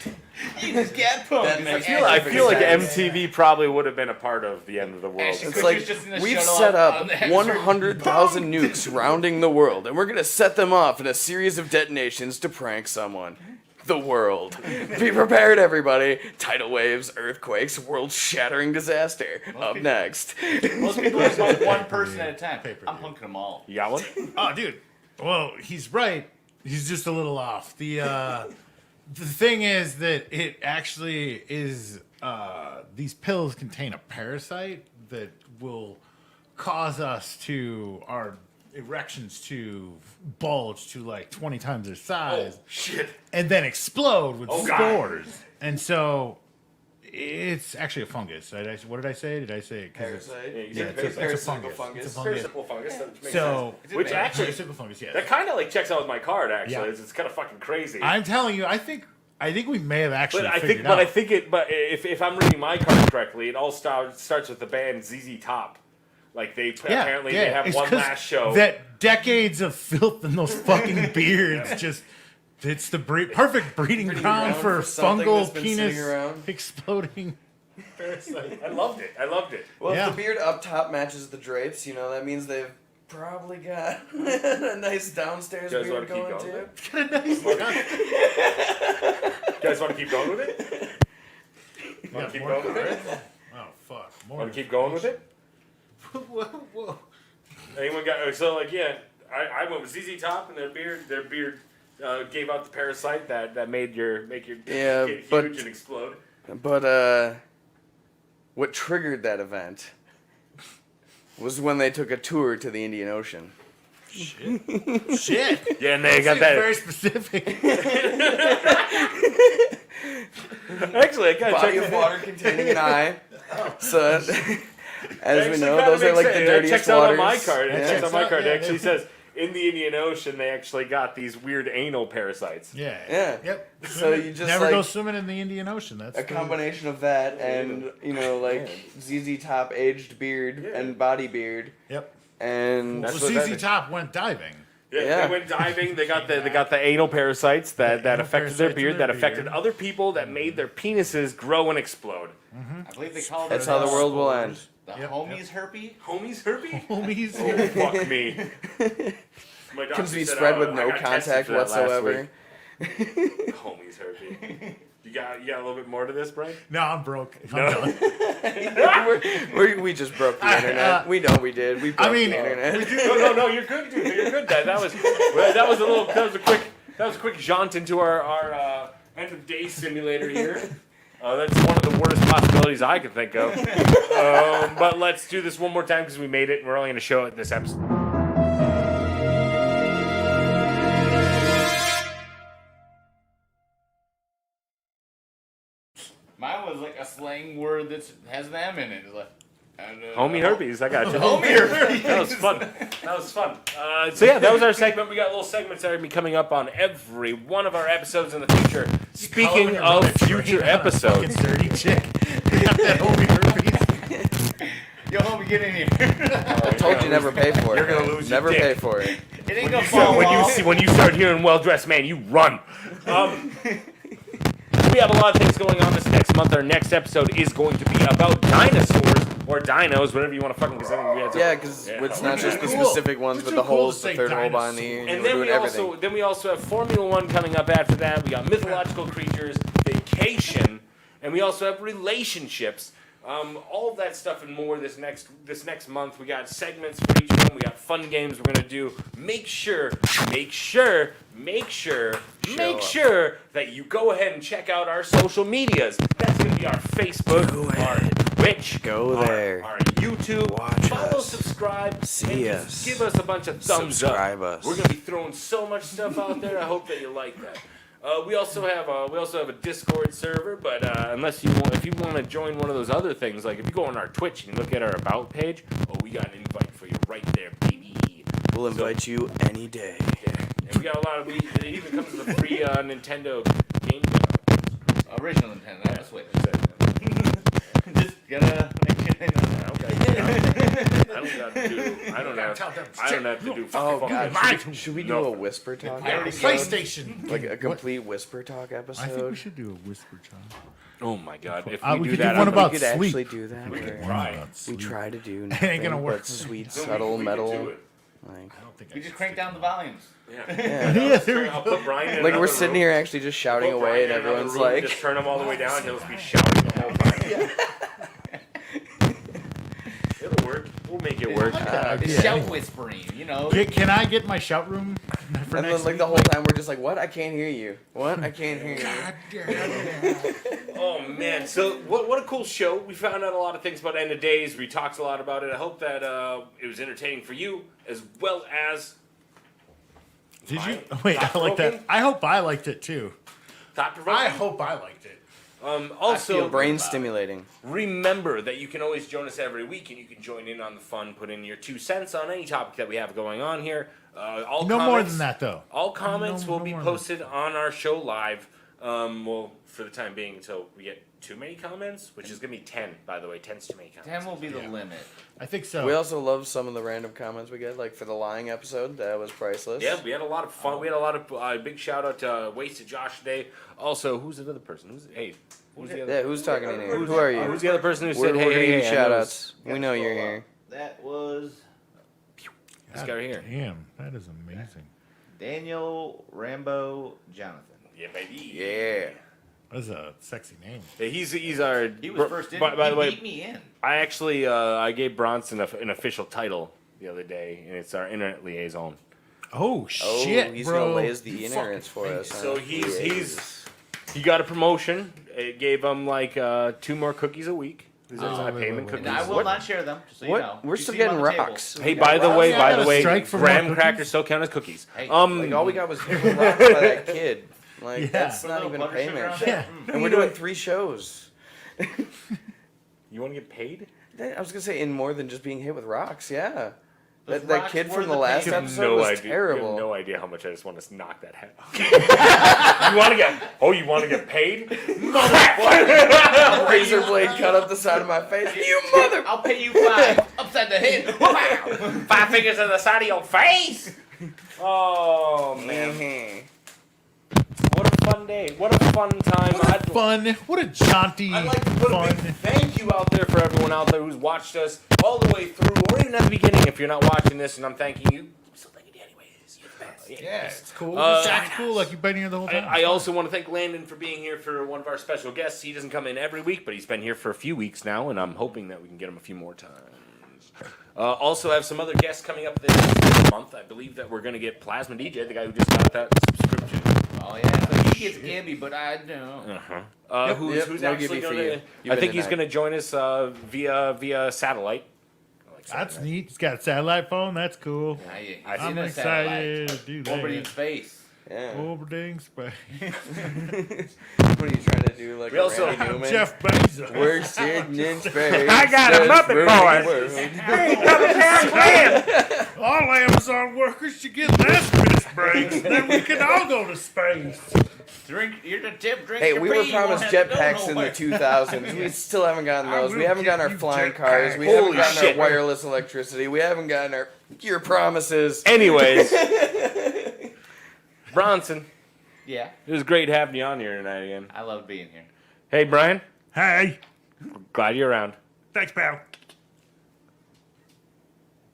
You just get punked. That It's makes like me I Ashton feel like Kutcher. MTV probably would have been a part of the end of the world. Ashton It's Kutcher's like just in the we've shuttle set on up the Hemisphere. 100,000 nukes surrounding the world, and we're gonna set them off in a series of detonations to prank someone. The world. Be prepared, everybody. Tidal waves, earthquakes, world-shattering disaster. Up next. Most people just punk one person at a time. Pay-per-view. I'm punking them all. You got one? Oh, dude. Well, he's right. He's just a little off. The thing is that it actually is. These pills contain a parasite that will cause our erections to bulge to like 20 times their size. Shit. And then explode with Oh, God. spores. And so it's actually a fungus. What did I say? Did I say it? 'Cause it's- Parasite. Yeah, Yeah, it's a Parasitical fungus. fungus. It's a fungus. Parasitical fungus. That makes So, sense. Which actually, parasitical fungus, yes. that kind of like checks out with my card. Actually, Yeah. it's kind of fucking crazy. I'm telling you, I think we may have actually figured But out. I think it. But if I'm reading my card correctly, it all starts with the band ZZ Top. Like they apparently they have it's one 'cause last show. That decades of filth in those fucking beards just. It's the perfect breeding ground for something fungal that's been sitting penis around. exploding parasite. I loved it. Well, Yeah. if the beard up top matches the drapes, that means they've probably got a nice downstairs You guys beard wanna keep going going too. with You guys want to keep going with it? Want to keep going with it? Oh fuck! More Want to keep going with it? Whoa, whoa. Anyone got so like yeah? I went with ZZ Top and their beard gave out the parasite that make your Yeah, get but- huge and explode. But what triggered that event was when they took a tour to the Indian Ocean. Shit! Yeah, and they got Seems that. very specific. Actually, I gotta Body check of that. water containing an eye. So, as we Actually, know, kinda those are makes like the sense. dirtiest That checks out waters. on my card. It Yeah. checks on my out, card. yeah, It actually yeah. says in the Indian Ocean they actually got these weird anal parasites. Yeah. Yeah. Yep. So you just never like go swimming in the Indian Ocean. That's a combination of that and ZZ Top aged beard and body beard Yep. and That's Well, what that ZZ is. Top went diving. Yeah. They went diving. They got the anal parasites that anal affected their parasites in beard, their that affected beard. other people, that made their penises grow and explode. I believe they call it. that's how the world will end. The Yep, homies herpes. Homies herpes? Homies. Oh, fuck me. My doctor Can be said, spread with I no got tested contact for that last whatsoever. week. Homies herpes. You got a little bit more to this, Brian? No, I'm broke. I'm No. done. We just broke the internet. We know we did. We broke mean, the internet. No, you're good, dude. You're good. That was a quick jaunt into our end of day simulator here. That's one of the worst possibilities I could think of. But let's do this one more time because we made it and we're only going to show it this episode. Mine was like a slang word that has them in it. It's like, Homie herpes, I got you. Homie herpes. That was fun. So yeah, that was our segment. We got little segments that are going to be coming up on every one of our episodes in the future. Speaking of future episodes, Fucking dirty chick. Got that homie herpes. Yo, homie, get in here. I told you never pay for it. You're gonna lose your Never dick. pay for it. It ain't gonna fall off. when you start hearing well dressed man, you run. We have a lot of things going on this next month. Our next episode is going to be about dinosaurs or dinos, whatever you want to fucking say. Yeah, because it's not just the Cool. specific ones We're with too the cool holes, to the say third hole behind the dinosaur. ear. And We're then doing we everything. also have Formula One coming up after that. We got mythological creatures, vacation, and we also have relationships. All of that stuff and more this next month. We got segments for each one. We got fun games we're gonna do. Make sure that you go ahead and check out our social medias. That's gonna be our Facebook, our Twitch, Go our- there. our YouTube. Watch Follow, us. subscribe, See and us. just give us a bunch of thumbs Subscribe up. us. We're gonna be throwing so much stuff out there. I hope that you like that. We also have a Discord server, but if you want to join one of those other things, like if you go on our Twitch and look at our about page, we got an invite for you right there, baby. We'll invite you any day. Yeah, and we got a lot of. It even comes with a free Nintendo game. Original Nintendo. That's what. Just gotta make sure they know that. Okay. I don't have to do. Oh fucking- God! Should we do No. a whisper talk? Pirating episode? PlayStation. Like a complete whisper talk I think we episode. should do a whisper talk. Oh my god! If We we do could do that, one I'm about we could sleep. actually do that. We could where try. we try to do ain't nothing gonna work. but sweet, No, subtle we could metal. do it. Like, I don't think We I just can crank down the volumes. Yeah. Yeah, there we I'll go. put Brian in like we're another sitting room. here actually just shouting Put away, Brian and in another everyone's room, like, just turn them all the way down, and he'll just be shouting the whole time. It'll work. We'll make it work. It's shout whispering, you know. Can I get my shout room for and next then like week? the whole time we're just like, what? I can't hear you. What? I can't hear you. God damn. Oh man! So what a cool show! We found out a lot of things about End of Days. We talked a lot about it. I hope that it was entertaining for you as well as Did you? Thought- Wait, I like that. thought-provoking? I hope I liked it too. thought provoking. I hope I liked it. Also, Brain stimulating. remember that you can always join us every week, and you can join in on the fun. Put in your 2 cents on any topic that we have going on here. All No comments, more than that, though. All comments No will be more than posted on our show live. Well, for the time being, until we get too many comments, which is gonna be 10, by the way. 10's too many comments. 10 will be the Yeah. limit. I think so. We also love some of the random comments we get, like for the lying episode. That was priceless. Yeah, we had a lot of fun. We had a lot of big shout out to Wasted Josh today. Also, who's the other person? Who's the other? Yeah, who's talking in here? Who are you? Who's the other person who We're said, gonna "Hey, give you hey, shout outs. We know you're here. That was This guy right here. Damn, that is amazing. Daniel Rambo Jonathan. Yeah, baby. Yeah. That's a sexy name. Yeah, he's our. He was first in. By He the way, beat me in. I actually I gave Bronson an official title the other day, and it's our internet liaison. Oh Oh, shit, he's bro! gonna lay the You innards for fucking us. Huh? So he got a promotion. It gave him like 2 more cookies a week. These are high wait, payment wait, cookies. And I will What? not share them, just so What? you know. We're You still see 'em on getting the table. rocks. Hey, by the rocks? way, Yeah, by I the got a way, strike for more graham cookies. crackers still count as cookies. Hey, Like all we got was rocks by that kid. Like Yeah. that's Put a not little even a butter sugar payment. on it. Yeah. And we're doing 3 shows. You want to get paid? I was gonna say in more than just being hit with rocks. Yeah. Those That rocks kid were from the the last payment. episode was idea. You terrible. have no idea how much I just want to knock that head. You want to get? Oh, you want to get paid? Razor blade cut up the side of my face. You mother! I'll pay you 5 upside the head. Wow. 5 fingers on the side of your face. Oh man, Mhm. what a fun day! What a fun time! Fun. What a jaunty I'd like to put a fun. big thank you out there for everyone out there who's watched us all the way through, or even at the beginning. If you're not watching this, and I'm thanking you, I'm still thanking you anyways. You're the best. Yeah, it's cool. Uh, Zach's cool. Like you've been here the whole time. I also want to thank Landon for being here for one of our special guests. He doesn't come in every week, but he's been here for a few weeks now, and I'm hoping that we can get him a few more times. Also, have some other guests coming up this month. I believe that we're going to get Plasma DJ, the guy who just got that subscription. Oh yeah, so he gets Gabby, but I don't. Uh-huh. Who's Yep, who's no actually Gibby for going you. to? You've I been think he's tonight. going to join us via satellite. I like That's satellite. neat. He's got a satellite phone. That's cool. Now you, I'm excited to do Orbiting that. space. Yeah. Over dang space. What are you trying to do? Like We a also- Randy I'm Newman? Jeff Bezos. We're sitting in space. I got a just Muppet ruling boy. the world. All Amazon workers should get Lazarus breaks. Then we can all go to space. Drink. You're the tip. Drink. Hey, your we were pee, you won't promised have to go jetpacks in the nowhere. 2000s. We still haven't gotten I those. will We haven't gotten our give you flying jetpacks. cars. We Holy haven't gotten shit. our wireless electricity. We haven't gotten your promises. Anyways, Bronson, Yeah, it was great having you on here tonight again. I love being here. Hey, Brian, Hey, glad you're around. thanks, pal.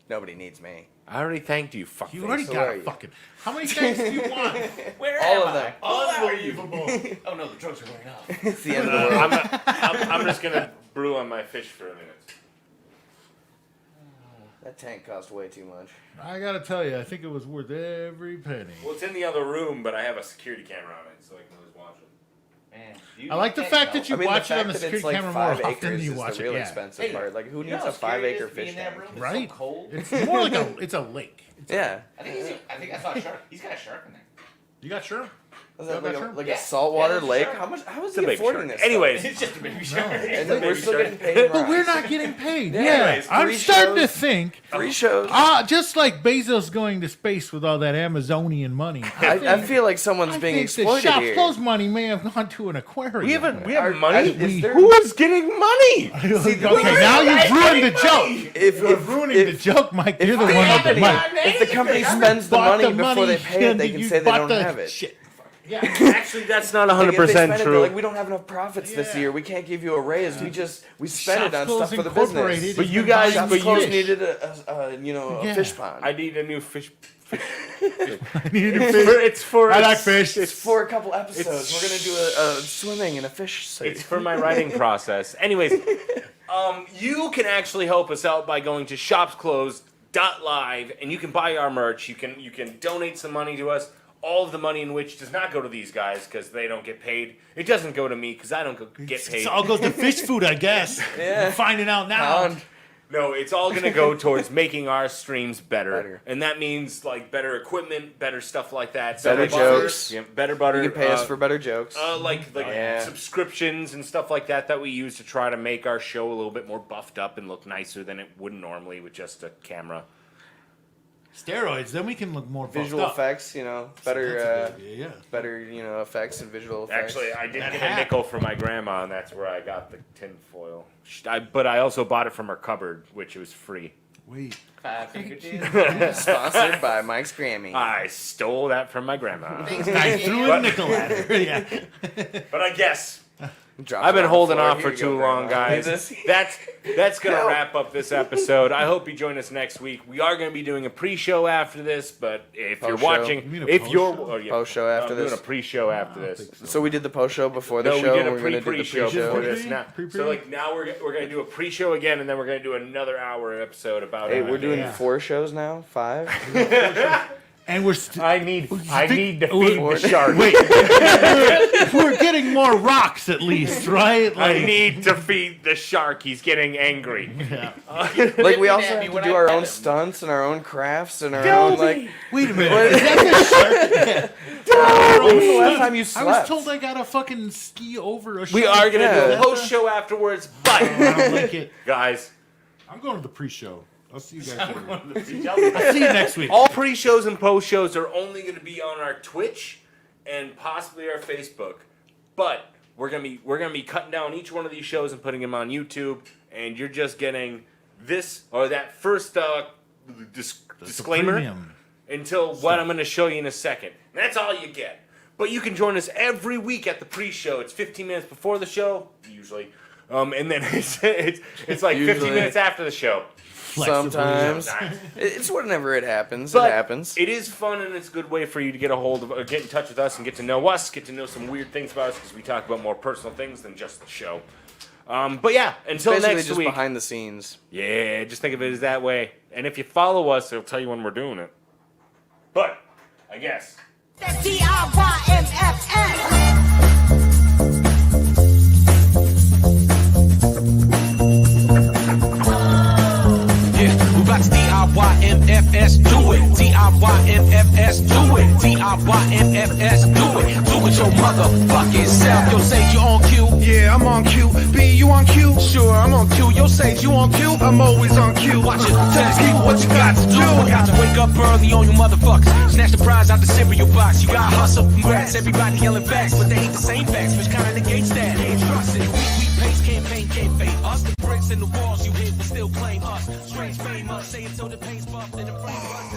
Nobody needs me. I already thanked you, fuckface. You already so got are a you? fucking. How many things do you want? Where All am of them. I? Unbelievable. Oh no, the drugs are wearing off. It's the end of the world. I'm just gonna brew on my fish for a minute. That tank cost way too much. I gotta tell you, I think it was worth every penny. Well, it's in the other room, but I have a security camera on it, so I can always watch it. Man, you I like the can't fact know. that you I mean, watch the it on fact the that it's security like camera more 5 often than acres you is watch the it. real Yeah. expensive Hey, part. Like, who You needs know a how scary 5 it acre is to be fish in that tank? room? It's Right? so cold. It's more like it's a lake. Yeah. I think I saw a shark. He's got a shark in there. You got shrimp? Was that that's like, true. like Yeah. a saltwater Yeah, lake? sure. How is It's he a big affording shark. this? Anyways, It's just a baby shark. and then we're still shark. getting paid. in But we're rides. not getting paid. Yeah. Yeah, Anyways, I'm free starting to shows. think. Free shows. Just like Bezos going to space with all that Amazonian money. I feel like someone's I being think the exploited shop here. close money may have gone to an aquarium. we have Are- money. is there- Who is getting money? Okay, now you've ruined the joke. If, You're ruining the joke, Mike. You're the one with the money. if the company spends the Bought money before they pay it, and they can you say they bought don't the have it. Shit. Yeah, actually, that's not Like, if they 100% spend it, they're true. like, we don't have enough profits this Yeah. year. We can't give you a raise. We spend it on Shops stuff for the Incorporated business. But has you been guys- buying but you Close fish. needed a Yeah. fish pond. I need a new fish. I need a It's fish. for, it's for I like fish. It's for a couple episodes. It's- We're gonna do a swimming and a fish site. It's for my writing process. Anyways, you can actually help us out by going to shopsclosed.live and you can buy our merch. You can donate some money to us. All of the money in which does not go to these guys because they don't get paid. It doesn't go to me because I don't get paid. It all goes to fish food, I guess. Yeah. We're finding out now. Pond. No, it's all gonna go towards making our streams better. Better. And that means like better equipment, better stuff like that. Better like jokes. Yeah, better butter. You can pay us for better jokes. like Yeah. subscriptions and stuff like that we use to try to make our show a little bit more buffed up and look nicer than it would normally with just a camera. Steroids, then we can look more buffed Visual up. effects, That's better, a good idea, yeah. better, effects and visual effects. Actually, I did That get hat. a nickel from my grandma, and that's where I got the tinfoil. But I also bought it from her cupboard, which was free. Wait. 5 finger deal. Sponsored by Mike's Grammy. I stole that from my grandma. I threw a nickel at her. Yeah. But I guess Drop I've it been on the holding floor. off Here for you too go, long, Grandma. guys. That's gonna wrap up this episode. I hope you join us next week. We are gonna be doing a pre-show after this, but if you're Post-show. watching, You mean a if you're post-show? Post-show after I'm this? doing a pre-show after this. So we did the post show before the No, show. we did a and we're gonna do the pre-show pre-show. before this. Pre-pre? Now, Pre-pre? so like now we're gonna do a pre-show again, and then we're gonna do another hour episode about. Hey, it. we're doing Yeah. 4 shows now. 5. And we're still. I need to feed We're- the shark. Wait. We're getting more rocks at least, right? I need to feed the shark. He's getting angry. Like we also at me have to when do I our pet own him. stunts and our own crafts and our own like. Wait a minute. Is that the shark? When was the last time you I slept? was told I gotta fucking ski over a shark. We are gonna do Yeah. a post-show afterwards, but I don't like it. guys, I'm going to the pre-show. I'll see you guys later. all I'll see you next week. pre-shows and post-shows are only going to be on our Twitch and possibly our Facebook. But we're gonna be cutting down each one of these shows and putting them on YouTube, and you're just getting this or that first disclaimer Premium. until what I'm going to show you in a second. And that's all you get. But you can join us every week at the pre-show. It's 15 minutes before the show, usually. And then it's like 15 Usually. minutes after the show. Sometimes Sometimes. it's whenever it happens. But it happens. It is fun and it's a good way for you to get a hold of, get in touch with us and get to know us, get to know some weird things about us because we talk about more personal things than just the show. But yeah, until Basically next just week. behind the scenes. Yeah, just think of it as that way. And if you follow us, it'll tell you when we're doing it. But I guess. DIYMFS. Yeah, we about to DIYMFS, do it. DIYMFS, do it. DIYMFS, do it. Do it your motherfucking self. Yo, Sage, you on cue? Yeah, I'm on cue. B, you on cue? Sure, I'm on cue. Yo, Sage, you on cue? I'm always on cue. Watch it. Tell these people what you got to do. Got to wake up early on you motherfuckers. Snatch the prize out the cereal box. You got hustle. Congrats, everybody yelling facts, but they ain't the same facts, which kind of negates that. Ain't trust it. We pace campaign can't fade us. The bricks and the walls you hit will still claim us. Strange fame us. Say it till the paint's buffed and the frame runs.